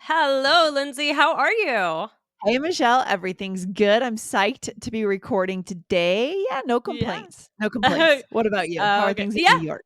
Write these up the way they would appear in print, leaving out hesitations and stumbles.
Hello, Lindsay. How are you? Hey, Michelle, everything's good. I'm psyched to be recording today. Yeah, no Yeah. complaints. No complaints. What about you? How are Okay. things in Yeah, New York?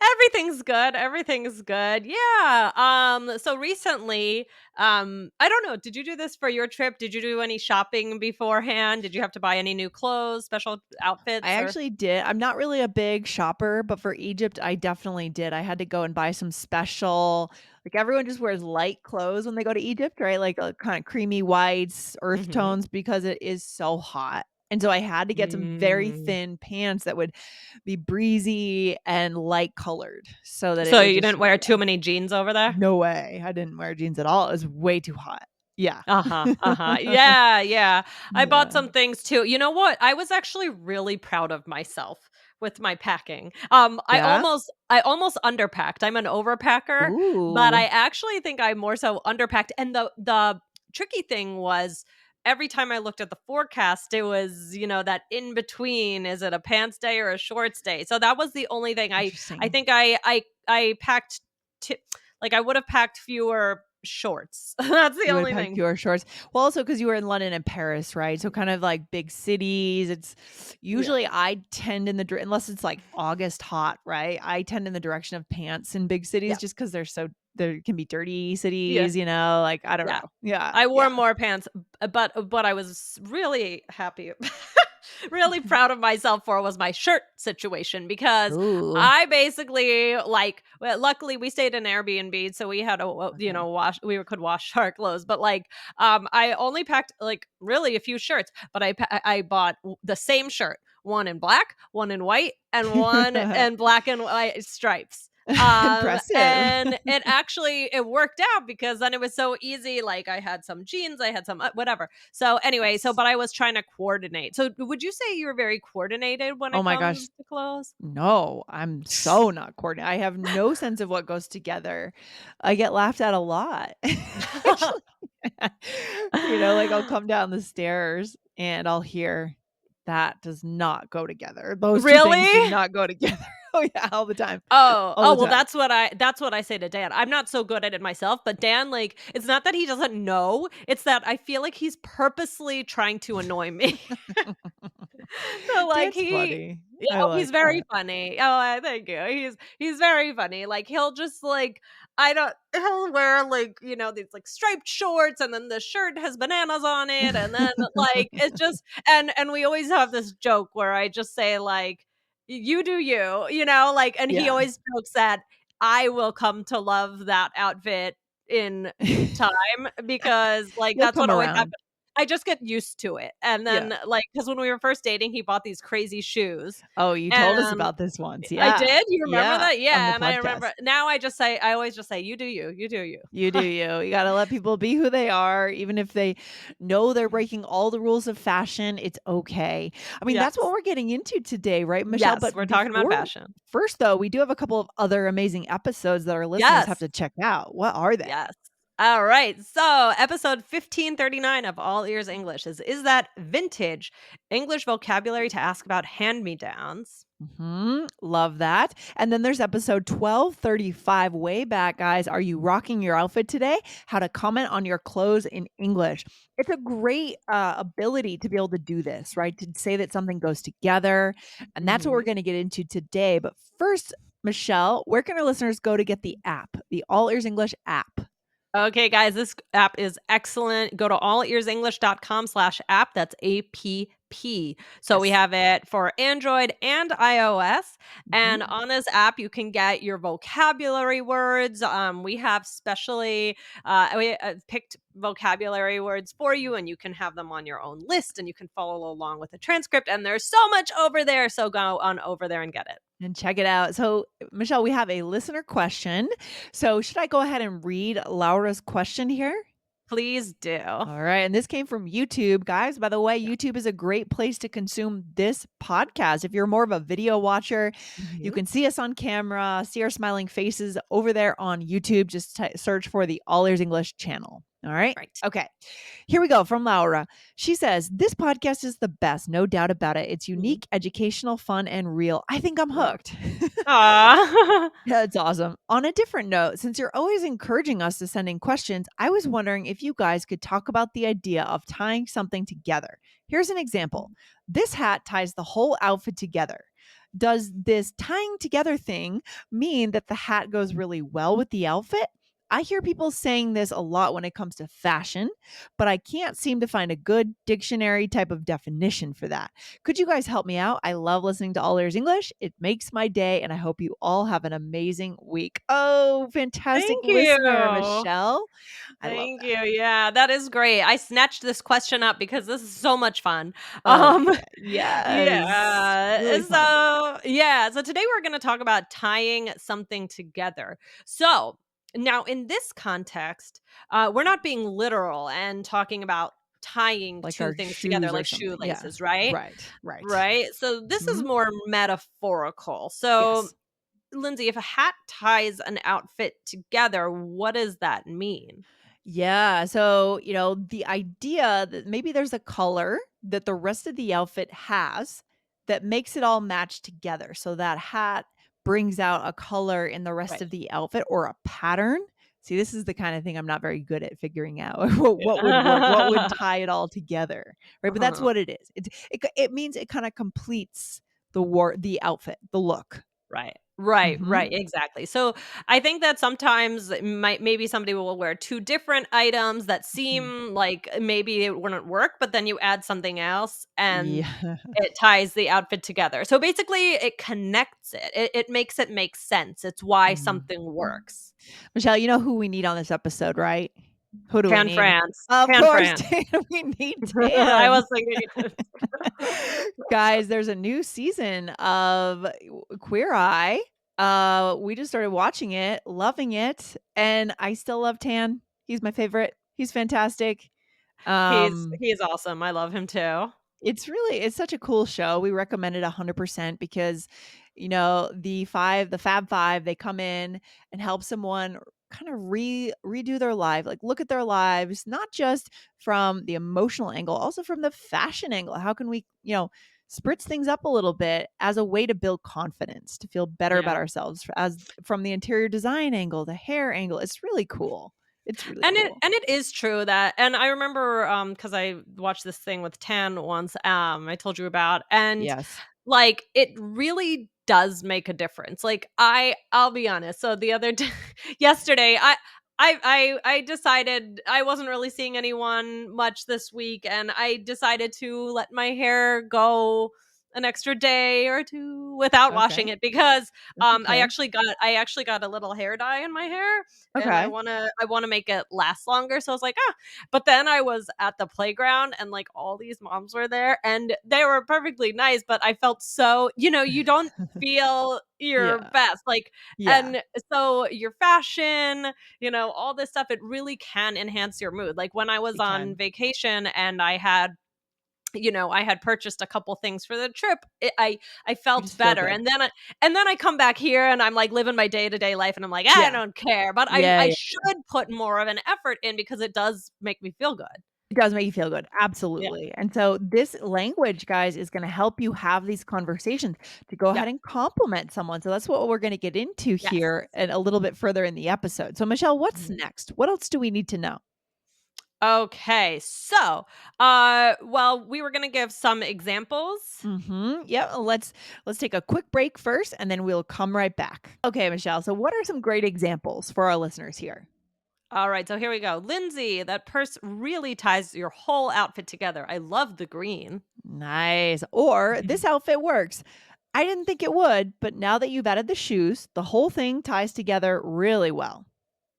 everything's good. Everything's good. Yeah. So recently, I don't know, did you do this for your trip? Did you do any shopping beforehand? Did you have to buy any new clothes, special I outfits or actually did. I'm not really a big shopper, but for Egypt, I definitely did. I had to go and buy some special, like everyone just wears light clothes when they go to Egypt, right? Like kind of creamy whites, earth Mhm. tones, because it is so hot. And so I had to get some very Mm. thin pants that would be breezy and light colored so that it So would you just, didn't wear too many jeans over there? no way. I didn't wear jeans at all. It was way too hot. Yeah. Uh-huh, uh-huh. Yeah, yeah. I bought Yeah. some things too. You know what? I was actually really proud of myself with my packing. I Yeah? almost I almost underpacked. I'm an overpacker, but Ooh. I actually think I more so underpacked. And the tricky thing was every time I looked at the forecast, it was, that in between, is it a pants day or a shorts day? So that was the only thing I Interesting. think I packed like I would have packed fewer shorts. That's the You would only have packed thing. fewer shorts. Well, also because you were in London and Paris, right? So kind of like big cities. It's Yeah. usually I tend in the unless it's like August hot, right? I tend in the direction of pants in big cities Yeah. just because there can be dirty Yeah. cities, like I don't Yeah. know. Yeah. I Yeah. wore more pants, but what I was really happy really proud of myself for was my shirt situation because Ooh. I basically luckily we stayed in Airbnb, so we had Okay. wash we could wash our clothes, but I only packed like really a few shirts, but I bought the same shirt, one in black, one in white, and one in black and white stripes. Impressive. And it worked out because then it was so easy. Like I had some jeans, I had some whatever. So anyway, Yes. but I was trying to coordinate. So would you say you're very coordinated when Oh it my gosh. comes to clothes? No, I'm so not coordinated. I have no sense of what goes together. I get laughed at a lot. Actually, like I'll come down the stairs and I'll hear that does not go together. Those two things do Really? not go together. Oh yeah, all the time. Oh, All oh, the well, time. that's what I say to Dan. I'm not so good at it myself, but Dan, like, it's not that he doesn't know, it's that I feel like he's purposely trying to annoy me. So, like, That's funny. I he's like very that. funny. Oh, thank you. He's very funny. Like, he'll just, like I don't he'll wear, like, these, like, striped shorts, and then the shirt has bananas on it, and then, like, it's just and we always have this joke where I just say, like, "You do you," and he Yeah. always jokes that I will come to love that outfit in time because, like, You'll that's what come always around. happens. I just get used to it, and Yeah. then, like, because when we were first dating, he bought these crazy shoes, Oh, you told us and about this once. I Yeah. did? You remember Yeah. that? On the Yeah, and I podcast. remember now I always just say, "You do you, you do you." You do you. You gotta let people be who they are, even if they know they're breaking all the rules of fashion, it's okay. I mean, that's what Yes. we're getting into today, right, Michelle? Yes, But we're talking about before fashion. first, though, we do have a couple of other amazing episodes that our listeners have Yes. to check out. What are they? Yes. All right. So, episode 1539 of All Ears English is that vintage English vocabulary to ask about hand-me-downs. Love that. And then there's episode 1235, way back, guys. Are you rocking your outfit today? How to comment on your clothes in English. It's a great ability to be able to do this, right? To say that something goes together. And that's what we're Mhm. going to get into today. But first, Michelle, where can our listeners go to get the app, the All Ears English app? Okay, guys, this app is excellent. Go to allearsenglish.com/app. That's APP. So we Yes. have it for Android and iOS. And Mhm. on this app, you can get your vocabulary words. We have specially we picked vocabulary words for you, and you can have them on your own list, and you can follow along with the transcript. And there's so much over there. So go on over there and get it. And check it out. So, Michelle, we have a listener question. So, should I go ahead and read Laura's question here? Please do. All right. And this came from YouTube. Guys, by the way, Yeah. YouTube is a great place to consume this podcast. If you're more of a video watcher, you Mhm. can see us on camera, see our smiling faces over there on YouTube. Just search for the All Ears English channel. All right. Right. Okay. Here we go from Laura. She says, "This podcast is the best, no doubt about it. It's Mhm. unique, educational, fun, and real. I think I'm Aw. hooked." Aw. Yeah, it's awesome. On a different note, since you're always encouraging us to send in questions, I was wondering if you guys could talk about the idea of tying something together. Here's an example. This hat ties the whole outfit together. Does this tying together thing mean that the hat goes really well with the outfit? I hear people saying this a lot when it comes to fashion, but I can't seem to find a good dictionary type of definition for that. Could you guys help me out? I love listening to All Ears English. It makes my day, and I hope you all have an amazing week. Oh, fantastic Thank listener, you. Michelle. I love Thank that. you. Yeah, that is great. I snatched this question up because this is so much fun. Oh my Um, god. Yes. yeah. Really fun. So today we're going to talk about tying something together. So now in this context, we're not being literal and talking about tying Like two our things together shoes or like something. Yeah. shoelaces, right? Right. Right. Right. So this is Mhm. more metaphorical. So Yes. Lindsay, if a hat ties an outfit together, what does that mean? Yeah. So, the idea that maybe there's a color that the rest of the outfit has that makes it all match together. So that hat brings out a color in the rest Right. of the outfit or a pattern. See, this is the kind of thing I'm not very good at figuring out what would work, what would Yeah. tie it all together. Right. But that's Uh-huh. what it is. It means it kind of completes the outfit, the look. Right. Right, Hmm. right, exactly. So, I think that sometimes it might maybe somebody will wear 2 different items that Hmm. seem like maybe it wouldn't work, but then you add something else and Yeah. it ties the outfit together. So, basically, it connects it. It makes it make sense. It's why Mm. something works. Michelle, you know who we need on this episode, right? Who do we Tan need? France. Of Tan course, France. Tan. We need I Tan. was thinking it. Guys, there's a new season of Queer Eye. We just started watching it, loving it, and I still love Tan. He's my favorite. He's fantastic. Um He's awesome. I love him too. it's such a cool show. We recommend it 100% because, the Fab 5, they come in and help someone kind of redo their life, like look at their lives, not just from the emotional angle, also from the fashion angle. How can we, spritz things up a little bit as a way to build confidence, to feel better about Yeah. ourselves as from the interior design angle, the hair angle. It's really cool. It's really cool. And it is true that and I remember, because I watched this thing with Tan once, I told you about, and, Yes. like, it really does make a difference. Like, I'll be honest, so the other day yesterday, I decided I wasn't really seeing anyone much this week, and I decided to let my hair go an extra day or 2 without washing Okay. it because, That's okay. I actually got a little hair dye in my hair, and Okay. I wanna make it last longer, so I was like, "Ah," but then I was at the playground and, like, all these moms were there, and they were perfectly nice, but I felt so you don't feel your Yeah. best, like Yeah. and so your fashion, all this stuff, it really can enhance your mood, like, when I was It on can. vacation and I had purchased a couple things for the trip, I You felt just feel better, good. and then I come back here and I'm, like, living my day-to-day life, and I'm like, "I Yeah. don't care," but Yeah, I yeah. should put more of an effort in because it does make me feel good. It does make you feel good. Yeah. Absolutely. And so this language, guys, is gonna help you have these conversations to go Yep. ahead and compliment someone. So that's what we're gonna get into Yes. here and a little bit further in the episode. So Michelle, what's Mhm. next? What else do we need to know? Okay, so, well, we were gonna give some examples. Mhm. Yeah, let's take a quick break first and then we'll come right back. Okay, Michelle. So what are some great examples for our listeners here? Alright, so here we go. "Lindsay, that purse really ties your whole outfit together. I love the green." Nice. Or this outfit works. I didn't think it would, but now that you've added the shoes, the whole thing ties together really well.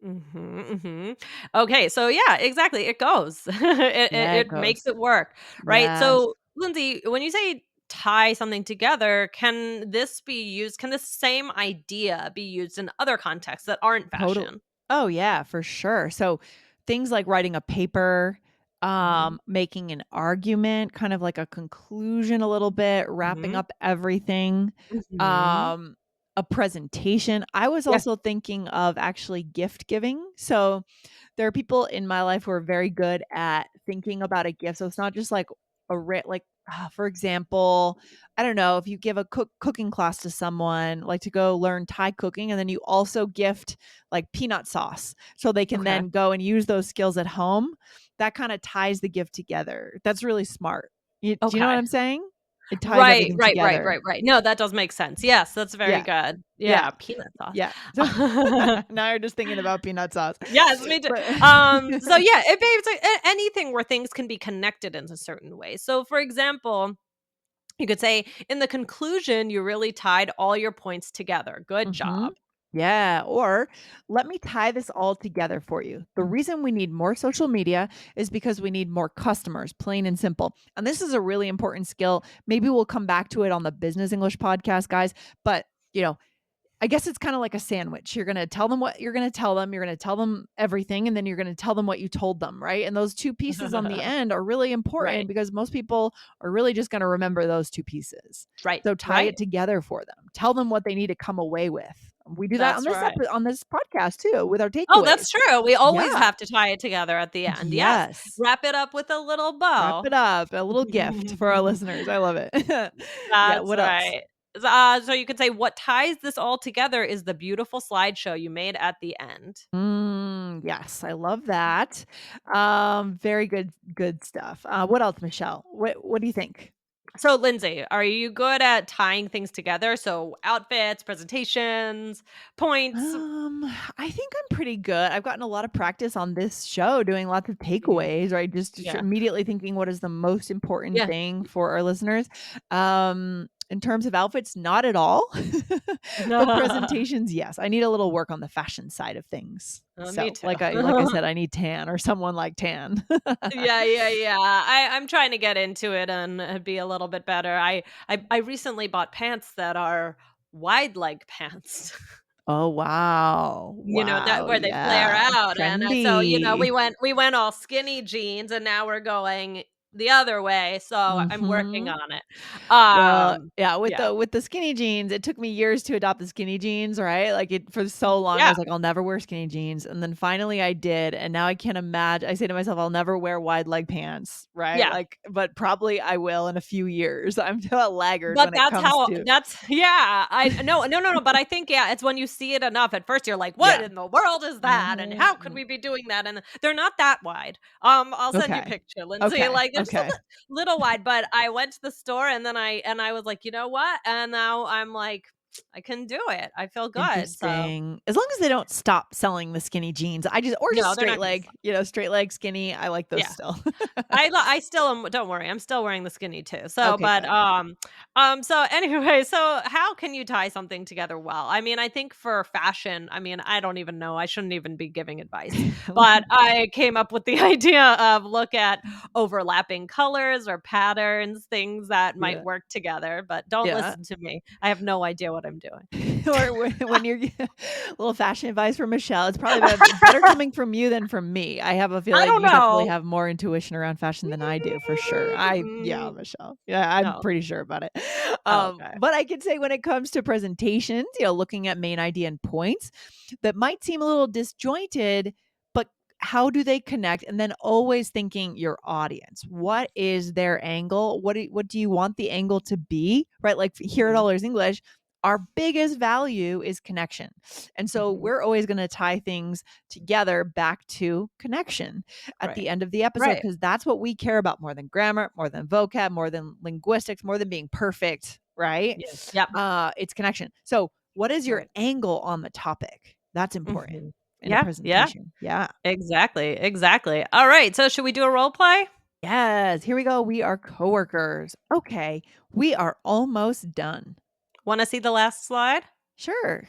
Mhm, mhm. Okay, so yeah, exactly, it goes. Yeah, it It makes goes. it work, right? Yes. So, Lindsay, when you say tie something together, can this same idea be used in other contexts that aren't Total fashion? Oh, yeah, for sure. So, things like writing a paper, Mhm, making an argument, kind of like a conclusion a little bit, wrapping mhm, up everything. mhm. Um, a presentation. I was Yeah. also thinking of actually gift giving. So there are people in my life who are very good at thinking about a gift. So it's not just like for example, I don't know, if you give a cooking class to someone, like to go learn Thai cooking, and then you also gift like peanut sauce so they can Okay. then go and use those skills at home. That kind of ties the gift together. That's really smart. Do you know what Okay. I'm saying? It ties Right, everything right, right, together. right, right. No, that does make sense. Yes, that's very Yeah. good. Yeah. Yeah, peanut sauce. Yeah. So now you're just thinking about peanut sauce. Yes, me too. But So yeah, it basically anything where things can be connected in a certain way. So, for example, you could say, "In the conclusion, you really tied all your points together. Good Mhm. job." Yeah, or let me tie this all together for you. The reason we need more social media is because we need more customers, plain and simple. And this is a really important skill. Maybe we'll come back to it on the Business English podcast, guys. But, you know, I guess it's kinda like a sandwich. You're gonna tell them what you're gonna tell them, you're gonna tell them everything, and then you're gonna tell them what you told them, right? And those 2 pieces on the end are really important Right, because most people are really just gonna remember those 2 pieces. right, So tie right. it together for them. Tell them what they need to come away with. We do that That's right. on this podcast too with our Oh, takeaways. that's true. We always Yeah. have to tie it together at the end. Yes. Yes. Wrap it up with a little Wrap bow. it up. A little gift for our listeners. I love it. Yeah, That's what else? right. So you could say what ties this all together is the beautiful slideshow you made at the end. Yes, I love that. Very good stuff. What else, Michelle? What do you think? So, Lindsay, are you good at tying things together? So, outfits, presentations, points. Um, I think I'm pretty good. I've gotten a lot of practice on this show doing lots of Mhm. takeaways, right? Just Yeah. immediately thinking what is the most important Yeah. thing for our listeners. In terms of outfits, not at all. But presentations, yes. I need a little work on the fashion side of things. Me So, too. like I said, I need tan or someone like tan. Yeah, yeah, yeah. I'm trying to get into it and be a little bit better. I recently bought pants that are wide leg pants. Oh, wow. You know, that Wow, where they flare yeah. out, and, so, Trendy. we went all skinny jeans, and now we're going the other way, so I'm working Mhm. on it. Well, yeah, Yeah. with the skinny jeans, it took me years to adopt the skinny jeans, right? Like, it for so long, I Yeah, was like, "I'll never wear skinny jeans," and then finally I did, and now I can't imagine. I say to myself, "I'll never wear wide leg pants," right? yeah. Like, but probably I will in a few years. I'm a laggard But when it comes to that's yeah, I no, no, no, no, but I think, yeah, it's when you see it enough, at first you're like, "What yeah. in the world is that, and how could Mhm. we be doing that?" And they're not that wide. I'll send you a Okay. picture, Lindsay, Okay. like, they're just a Okay. little wide, but I went to the store, and then I was like, "You know what?" And now I'm like, "I can do it. I feel good." So, Interesting. As long as they don't stop selling the skinny jeans, I just or just no, they're straight not gonna leg, straight leg skinny, I like those yeah. still. I still am don't worry, I'm still wearing the skinny too. So, Okay, but, good. so anyway, so how can you tie something together well? I mean, I think for fashion, I mean, I don't even know, I shouldn't even be giving advice, but I came up with the idea of look at overlapping colors or patterns, things that might Yeah, work together, but don't yeah. listen to me. I have no idea what I'm doing. Or when you're little fashion advice from Michelle, it's probably better coming from you than from me. I have a I feeling don't you definitely know. have more intuition around fashion than I do for sure. Yeah, Mm, Michelle. Yeah, I'm no. pretty sure about it. Oh, okay. But I can say when it comes to presentations, looking at main idea and points that might seem a little disjointed, but how do they connect? And then always thinking your audience. What is their angle? What do you want the angle to be? Right? Like here at Mhm, All Ears English, our biggest value is connection. And so mhm. we're always going to tie things together back to connection at Right. the end of the episode Right. because that's what we care about more than grammar, more than vocab, more than linguistics, more than being perfect, right? Yeah. Yep. It's connection. So, what is your Right. angle on the topic? That's important Mhm. in a Yeah, yeah, presentation. Yeah. exactly, exactly. Alright, so should we do a role play? Yes. Here we go. We are coworkers. Okay. We are almost done. Wanna see the last slide? Sure.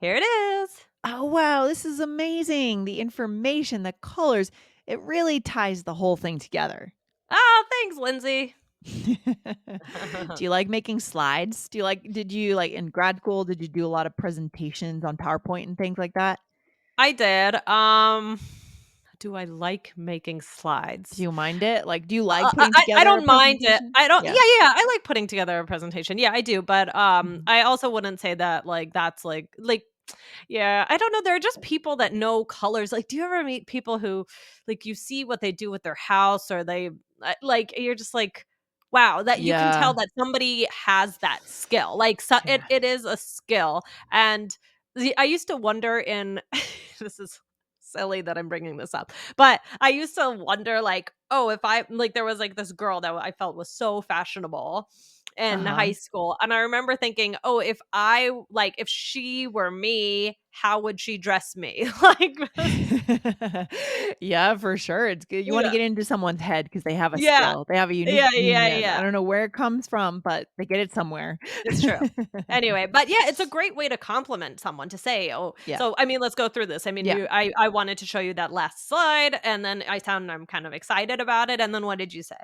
Here it is. Oh, wow, this is amazing. The information, the colors, it really ties the whole thing together. Oh, thanks, Lindsay. Do you like making slides? Did you like in grad school, did you do a lot of presentations on PowerPoint and things like that? I did, Do I like making Do slides? you mind it? Like, do you like putting I together a don't mind it. presentation? I don't Yeah. yeah, I like putting together a presentation. Yeah, I do, but, Mhm. I also wouldn't say that, like, that's, yeah, I don't know, there are just people that know colors. Like, do you ever meet people who, like, you see what they do with their house or they, like, you're just like, wow, that you can tell Yeah. that somebody has that skill. Like, so Yeah. it is a skill, and I used to wonder in this is silly that I'm bringing this up, but I used to wonder, like, oh, if I like, there was, like, this girl that I felt was so fashionable in Uh-huh. high school, and I remember thinking, "Oh, if she were me, how would she dress me?" Like, Yeah, for sure. It's good. You wanna yeah, get into someone's head because they have a yeah, skill. They have a unique yeah, yeah, genius. yeah. I don't know where it comes from, but they get it somewhere. It's true. Anyway, but yeah, it's a great way to compliment someone to say, "Oh," Yeah. so, I mean, let's go through this. I mean, Yeah. I wanted to show you that last slide, and then I'm kind of excited about it, and then what did you say?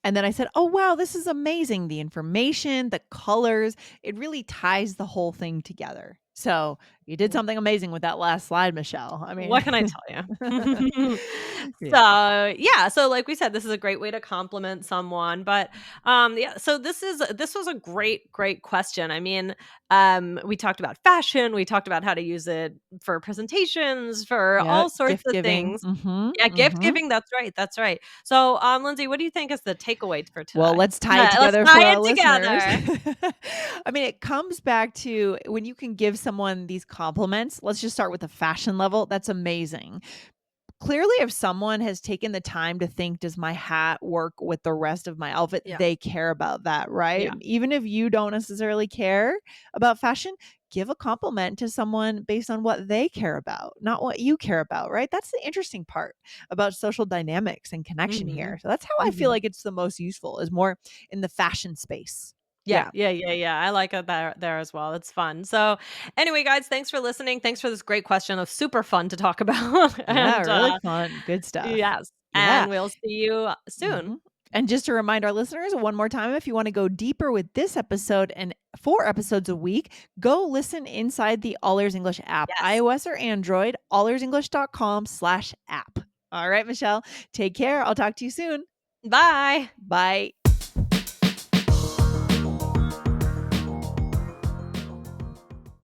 And then I said, "Oh, wow, this is amazing. The information, the colors, it really ties the whole thing together." So, you did something amazing with that last slide, Michelle. I mean What can I tell you? Yeah. So, yeah, so like we said, this is a great way to compliment someone, but, yeah, so this was a great question. I mean, we talked about fashion, we talked about how to use it for presentations, for Yeah, all sorts gift of giving. things. Mhm, Yeah, gift mhm. giving, that's right, that's right. So, Lindsay, what do you think is the takeaway for Well, today? let's tie it Let's together tie for our it listeners. together. I mean, it comes back to when you can give someone these compliments, let's just start with the fashion level, that's amazing. Clearly, if someone has taken the time to think, "Does my hat work with the rest of my outfit?" Yeah, They care about that, right? yeah. Even if you don't necessarily care about fashion, give a compliment to someone based on what they care about, not what you care about, right? That's the interesting part about social dynamics and connection Mhm, here. So that's how I feel mhm. like it's the most useful is more in the fashion space. Yeah, Yeah. yeah, yeah, yeah. I like it there as well. It's fun. So, anyway, guys, thanks for listening. Thanks for this great question. It was super fun to talk about. Yeah, And really fun. Good stuff. yes, Yeah. and we'll see you soon. Mhm. And just to remind our listeners one more time, if you want to go deeper with this episode and 4 episodes a week, go listen inside the All Ears English app, Yes. iOS or Android, allearsenglish.com/app. All right, Michelle, take care. I'll talk to you soon. Bye. Bye.